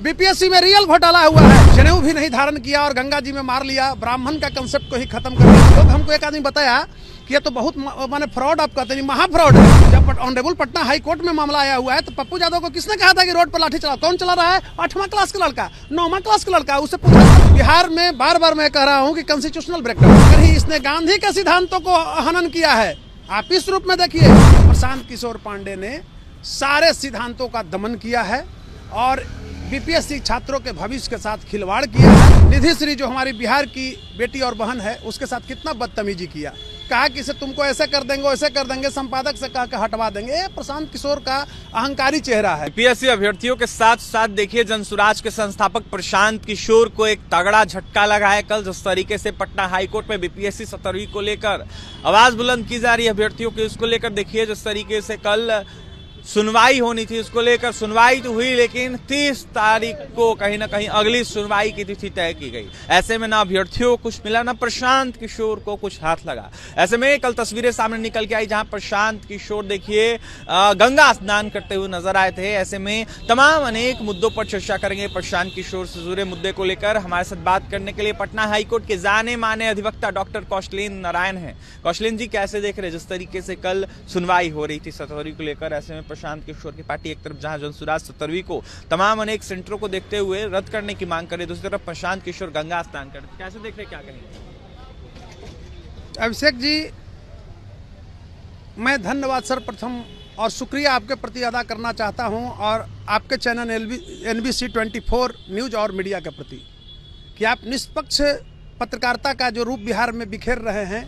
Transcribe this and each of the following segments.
BPSC में real घोटाला हुआ है। जनेऊ भी नहीं धारण किया और गंगा जी में मार लिया, ब्राह्मण का कंसेप्ट को ही खत्म कर दिया। लोग हमको एक आदमी बताया कि ये तो बहुत माने फ्रॉड आप कहते हैं, महा फ्रॉड है। जब ऑनरेबल पटना हाई कोर्ट में मामला आया हुआ है तो पप्पू यादव को किसने कहा था कि रोड पर लाठी चला? कौन चला रहा है? 8वां क्लास का लड़का, 9वां क्लास का लड़का। उससे पूछा। बिहार में बार बार मैं कह रहा हूँ कि कॉन्स्टिट्यूशनल ब्रेकडाउन, अगर ही इसने गांधी के सिद्धांतों को हनन किया है। आप इस रूप में देखिए, प्रशांत किशोर पांडे ने सारे सिद्धांतों का दमन किया है और बीपीएससी छात्रों के भविष्य के साथ खिलवाड़ किया है। निधि श्री जो हमारी बिहार की बेटी और बहन है, उसके साथ कितना बदतमीजी किया। कहा कि इसे तुमको ऐसे कर देंगे, वैसे कर देंगे, संपादक से कहा कि हटवा देंगे। ये प्रशांत किशोर का अहंकारी चेहरा है। बीपीएससी अभ्यर्थियों के साथ साथ देखिए, जनसुराज के संस्थापक प्रशांत किशोर को एक तगड़ा झटका लगा है कल। जिस तरीके से पटना हाईकोर्ट में बीपीएससी 17वीं को लेकर आवाज बुलंद की जा रही है अभ्यर्थियों की, उसको लेकर देखिए जिस तरीके से कल सुनवाई होनी थी, उसको लेकर सुनवाई तो हुई, लेकिन 30 तारीख को कहीं ना कहीं अगली सुनवाई की तिथि तय की गई। ऐसे में ना अभ्यर्थियों को कुछ मिला, ना प्रशांत किशोर को कुछ हाथ लगा। ऐसे में कल तस्वीरें सामने निकल के आई जहां प्रशांत किशोर देखिए गंगा स्नान करते हुए नजर आए थे। ऐसे में तमाम अनेक मुद्दों पर चर्चा करेंगे प्रशांत किशोर से जुड़े मुद्दे को लेकर। हमारे साथ बात करने के लिए पटना हाईकोर्ट के जाने माने अधिवक्ता डॉक्टर कौशलेन नारायण है। कौशलेन जी, कैसे देख रहे जिस तरीके से कल सुनवाई हो रही थी 17वीं को लेकर? ऐसे में प्रशांत किशोर की पार्टी एक तरफ जहां जनसुराज 17वीं को तमाम अनेक सेंटरों को देखते हुए रद्द करने की मांग करे, दूसरी तरफ प्रशांत किशोर गंगा स्नान करे, कैसे देख रहे, क्या कहेंगे? अभिषेक जी, मैं धन्यवाद सर्वप्रथम और शुक्रिया आपके प्रति अदा करना चाहता हूं और आपके चैनल NBC 24 न्यूज और मीडिया के प्रति कि आप निष्पक्ष पत्रकारिता का जो रूप बिहार में बिखेर रहे हैं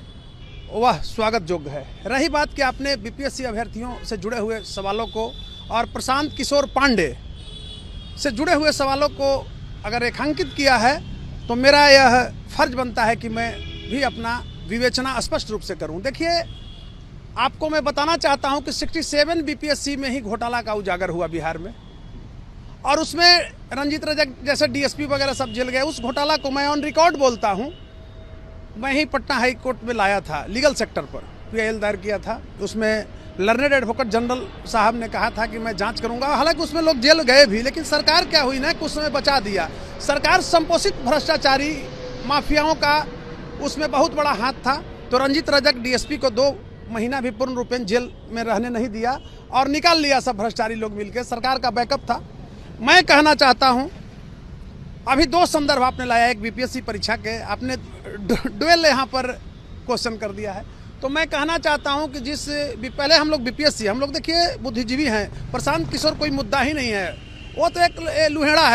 वह स्वागत योग्य है। रही बात कि आपने बीपीएससी अभ्यर्थियों से जुड़े हुए सवालों को और प्रशांत किशोर पांडे से जुड़े हुए सवालों को अगर रेखांकित किया है तो मेरा यह फर्ज बनता है कि मैं भी अपना विवेचना स्पष्ट रूप से करूं। देखिए, आपको मैं बताना चाहता हूं कि 67 बीपीएससी में ही घोटाला का उजागर हुआ बिहार में और उसमें रंजीत रजक जैसे डीएसपी वगैरह सब जेल गए। उस घोटाला को मैं ऑन रिकॉर्ड बोलता हूं, मैं ही पटना हाई कोर्ट में लाया था, लीगल सेक्टर पर PIL दायर किया था। उसमें लर्नेड एडवोकेट जनरल साहब ने कहा था कि मैं जांच करूंगा। हालांकि उसमें लोग जेल गए भी, लेकिन सरकार क्या हुई ना, कुछ समय बचा दिया। सरकार संपोषित भ्रष्टाचारी माफियाओं का उसमें बहुत बड़ा हाथ था। तो रंजीत रजक DSP को 2 महीना भी पूर्ण रूपेण जेल में रहने नहीं दिया और निकाल लिया सब भ्रष्टाचारी लोग मिलकर। सरकार का बैकअप था। मैं कहना चाहता हूँ, अभी 2 संदर्भ आपने लाया, एक बीपीएससी परीक्षा के, आपने डुएल यहाँ पर क्वेश्चन कर दिया है। तो मैं कहना चाहता हूँ कि पहले हम लोग बीपीएससी, हम लोग देखिए बुद्धिजीवी हैं। प्रशांत किशोर कोई मुद्दा ही नहीं है, वो तो एक लुहेड़ा है।